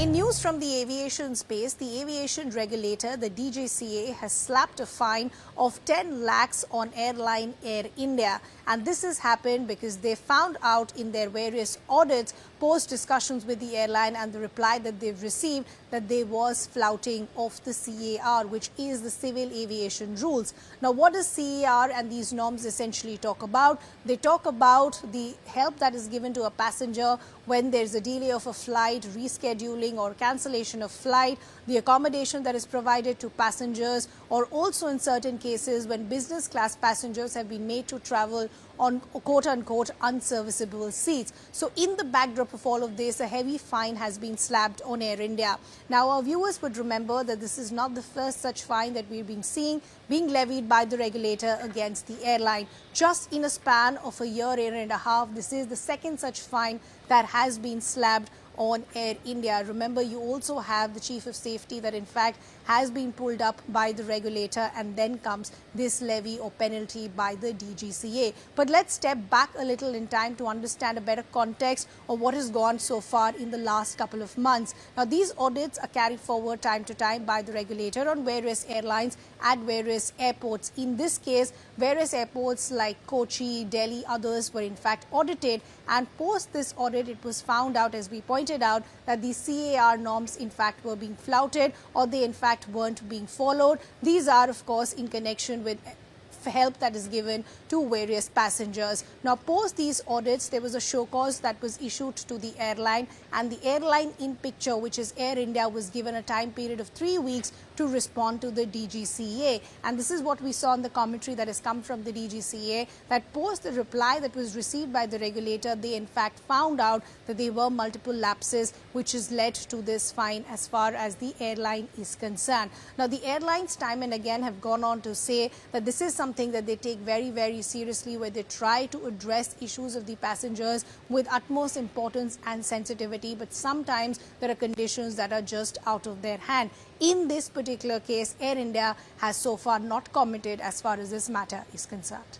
In news from the aviation space, the aviation regulator, the DGCA, has slapped a fine of 10 lakhs on airline Air India. And this has happened because they found out in their various audits, post discussions with the airline and the reply that they've received, that there was flouting of the CAR, which is the Civil Aviation Rules. Now, what does CAR and these norms essentially talk about? They talk about the help that is given to a passenger when there's a delay of a flight, rescheduling or cancellation of flight, the accommodation that is provided to passengers, or also in certain cases when business class passengers have been made to travel on quote-unquote unserviceable seats. So in the backdrop of all of this, a heavy fine has been slapped on Air India. Now, our viewers would remember that this is not the first such fine that we've been seeing being levied by the regulator against the airline. Just in a span of a year and a half, this is the second such fine that has been slapped on Air India. Remember, you also have the chief of safety that in fact has been pulled up by the regulator, and then comes this levy or penalty by the DGCA. But let's step back a little in time to understand a better context of what has gone so far in the last couple of months. Now, these audits are carried forward time to time by the regulator on various airlines at various airports. In this case, various airports like Kochi, Delhi, others were in fact audited, and post this audit, it was found out, as we pointed out, that the CAR norms in fact were being flouted, or they in fact weren't being followed. These are, of course, in connection with help that is given to various passengers. Now, post these audits, there was a show cause that was issued to the airline, and the airline in picture, which is Air India, was given a time period of 3 weeks to respond to the DGCA. And this is what we saw in the commentary that has come from the DGCA, that post the reply that was received by the regulator, they in fact found out that there were multiple lapses, which has led to this fine as far as the airline is concerned. Now, the airlines time and again have gone on to say that this is something that they take very, very seriously, where they try to address issues of the passengers with utmost importance and sensitivity. But sometimes there are conditions that are just out of their hand. In this particular case, Air India has so far not commented as far as this matter is concerned.